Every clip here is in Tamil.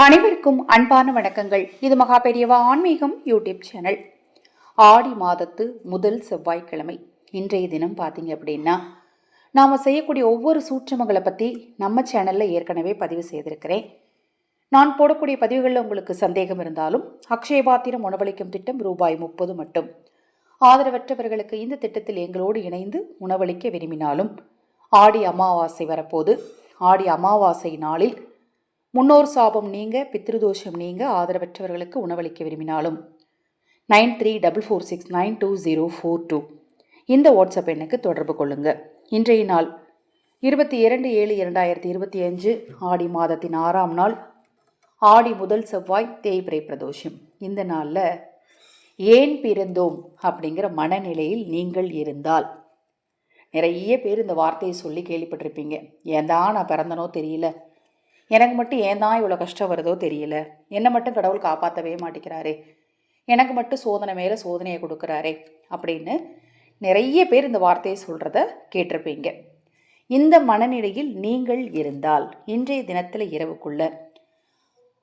அனைவருக்கும் அன்பான வணக்கங்கள். இது மகா பெரியவா ஆன்மீகம் யூடியூப் சேனல். ஆடி மாதத்து முதல் செவ்வாய்க்கிழமை இன்றைய தினம் பார்த்தீங்க அப்படின்னா, நாம் செய்யக்கூடிய ஒவ்வொரு சூட்சமங்களை பற்றி நம்ம சேனலில் ஏற்கனவே பதிவு செய்திருக்கிறேன். நான் போடக்கூடிய பதிவுகளில் உங்களுக்கு சந்தேகம் இருந்தாலும் அக்ஷயபாத்திரம் உணவளிக்கும் திட்டம் ரூபாய் 30 மட்டும். ஆதரவற்றவர்களுக்கு இந்த திட்டத்தில் எங்களோடு இணைந்து உணவளிக்க விரும்பினாலும், ஆடி அமாவாசை வரப்போது, ஆடி அமாவாசை நாளில் முன்னோர் சாபம் நீங்க, பித்ருதோஷம் நீங்க, ஆதரவற்றவர்களுக்கு உணவளிக்க விரும்பினாலும் 9346922042 இந்த வாட்ஸ்அப் எண்ணுக்கு தொடர்பு கொள்ளுங்க. இன்றைய நாள் 22/7/2025 ஆடி மாதத்தின் 6ஆம் நாள், ஆடி முதல் செவ்வாய், தேய்பிறை பிரதோஷம். இந்த நாளில் ஏன் பிறந்தோம் அப்படிங்கிற மனநிலையில் நீங்கள் இருந்தால், நிறைய பேர் இந்த வார்த்தையை சொல்லி கேள்விப்பட்டிருப்பீங்க. ஏன் தான் நான் பிறந்தனோ தெரியல, எனக்கு மட்டும் ஏன் தான் இவ்வளோ கஷ்டம் வருதோ தெரியல, என்னை மட்டும் கடவுள் காப்பாற்றவே மாட்டேங்கிறாரே, எனக்கு மட்டும் சோதனை மேலே சோதனையை கொடுக்குறாரே அப்படின்னு நிறைய பேர் இந்த வார்த்தையை சொல்கிறத கேட்டிருப்பீங்க. இந்த மனநிலையில் நீங்கள் இருந்தால் இன்றைய தினத்தில் இரவுக்குள்ள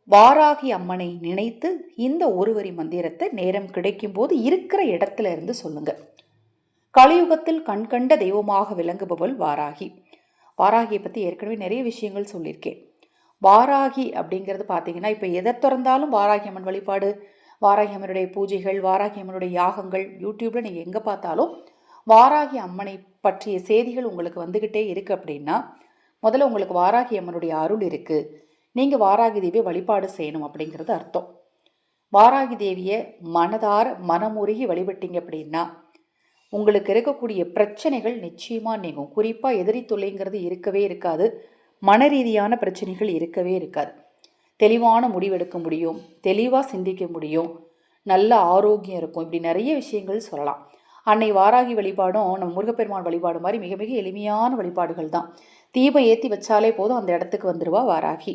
வாராகி அம்மனை நினைத்து இந்த ஒரு வரி மந்திரத்தை நேரம் கிடைக்கும் போது இருக்கிற இடத்துல இருந்து சொல்லுங்க. கலியுகத்தில் கண்கண்ட தெய்வமாக விளங்குபவள் வாராகி. வாராகியை பற்றி ஏற்கனவே நிறைய விஷயங்கள் சொல்லியிருக்கேன். வாராகி அப்படிங்கிறது பார்த்தீங்கன்னா, இப்போ எதை திறந்தாலும் வாராகி அம்மன் வழிபாடு, வாராகி அம்மனுடைய பூஜைகள், வாராகி அம்மனுடைய யாகங்கள், யூடியூப்பில் நீங்கள் எங்கே பார்த்தாலும் வாராகி அம்மனை பற்றிய செய்திகள் உங்களுக்கு வந்துக்கிட்டே இருக்குது. அப்படின்னா முதல்ல உங்களுக்கு வாராகி அம்மனுடைய அருள் இருக்குது, நீங்கள் வாராகி தேவியை வழிபாடு செய்யணும் அப்படிங்கிறது அர்த்தம். வாராகி தேவியை மனதார மனமுருகி வழிபட்டீங்க அப்படின்னா உங்களுக்கு இருக்கக்கூடிய பிரச்சனைகள் நிச்சயமாக நீங்கும். குறிப்பாக எதிரி தொல்லைங்கிறது இருக்கவே இருக்காது, மன ரீதியான பிரச்சனைகள் இருக்கவே இருக்காது. தெளிவான முடிவெடுக்க முடியும், தெளிவாக சிந்திக்க முடியும், நல்ல ஆரோக்கியம் இருக்கும். இப்படி நிறைய விஷயங்கள் சொல்லலாம். அன்னை வாராகி வழிபாடும் நம்ம முருகப்பெருமான் வழிபாடு மாதிரி மிக மிக எளிமையான வழிபாடுகள் தான். தீபம் ஏற்றி வச்சாலே போதும், அந்த இடத்துக்கு வந்துடுவா வாராகி.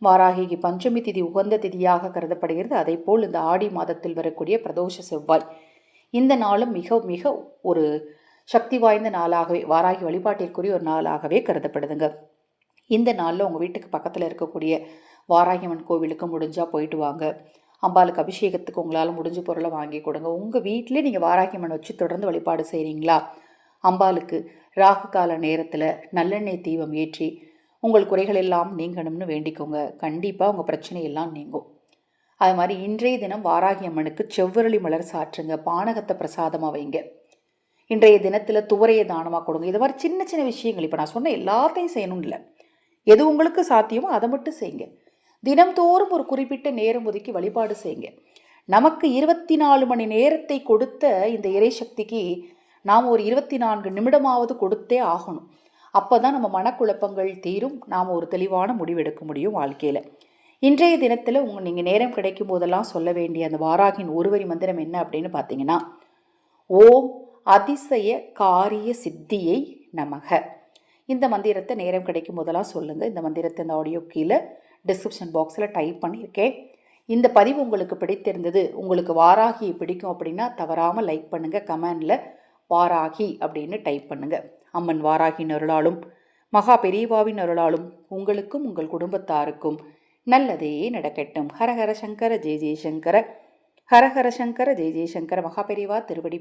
வாராகிக்கு பஞ்சமி திதி உகந்த திதியாக கருதப்படுகிறது. அதே போல் இந்த ஆடி மாதத்தில் வரக்கூடிய பிரதோஷ செவ்வாய் இந்த நாளும் மிக மிக ஒரு சக்தி வாய்ந்த நாளாகவே, வாராகி வழிபாட்டிற்குரிய ஒரு நாளாகவே கருதப்படுதுங்க. இந்த நாளில் உங்கள் வீட்டுக்கு பக்கத்தில் இருக்கக்கூடிய வாராகி அம்மன் கோவிலுக்கு முடிஞ்சால் போயிட்டு வாங்க. அம்பாளுக்கு அபிஷேகத்துக்கு உங்களால் முடிஞ்ச பொருளை வாங்கி கொடுங்க. உங்கள் வீட்டிலே நீங்கள் வாராகி அம்மன் வச்சு தொடர்ந்து வழிபாடு செய்கிறீங்களா, அம்பாளுக்கு ராகு கால நேரத்தில் நல்லெண்ணெய் தீபம் ஏற்றி உங்கள் குறைகள் எல்லாம் நீங்கணும்னு வேண்டிக்கோங்க. கண்டிப்பாக உங்கள் பிரச்சனையெல்லாம் நீங்கும். அது மாதிரி இன்றைய தினம் வாராகி அம்மனுக்கு செவ்வரளி மலர் சாற்றுங்க, பானகத்தை பிரசாதமாக வைங்க. இன்றைய தினத்தில் துவரையை தானமாக கொடுங்க. இது மாதிரி சின்ன சின்ன விஷயங்கள், இப்போ நான் சொன்ன எல்லாத்தையும் செய்யணும் இல்லை, எது உங்களுக்கு சாத்தியமோ அதை மட்டும் செய்யுங்க. தினம்தோறும் ஒரு குறிப்பிட்ட நேரம் ஒதுக்கி வழிபாடு செய்யுங்க. நமக்கு 24 மணி நேரத்தை கொடுத்த இந்த இறைசக்திக்கு நாம் ஒரு 24 நிமிடமாவது கொடுத்தே ஆகணும். அப்போ தான் நம்ம மனக்குழப்பங்கள் தீரும், நாம் ஒரு தெளிவான முடிவெடுக்க முடியும் வாழ்க்கையில். இன்றைய தினத்தில் நீங்கள் நேரம் கிடைக்கும் போதெல்லாம் சொல்ல வேண்டிய அந்த வாராகின் ஒருவரி மந்திரம் என்ன அப்படின்னு பார்த்தீங்கன்னா, ஓம் அதிசய காரிய சித்தியை நமக. இந்த மந்திரத்தை நேரம் கிடைக்கும் போதெல்லாம் சொல்லுங்கள். இந்த மந்திரத்தை இந்த ஆடியோ கீழே டிஸ்கிரிப்ஷன் பாக்ஸில் டைப் பண்ணியிருக்கேன். இந்த பதிவு உங்களுக்கு பிடித்திருந்தது, உங்களுக்கு வாராகி பிடிக்கும் அப்படின்னா தவறாமல் லைக் பண்ணுங்கள். கமெண்டில் வாராகி அப்படின்னு டைப் பண்ணுங்கள். அம்மன் வாராகின் அருளாலும் மகா பெரியவாவின் அருளாலும் உங்களுக்கும் உங்கள் குடும்பத்தாருக்கும் நல்லதே நடக்கட்டும். ஹரஹர சங்கர ஜெய ஜெயசங்கர, ஹரஹர சங்கர ஜெய ஜெயசங்கர. மகா பெரியவா திருவடி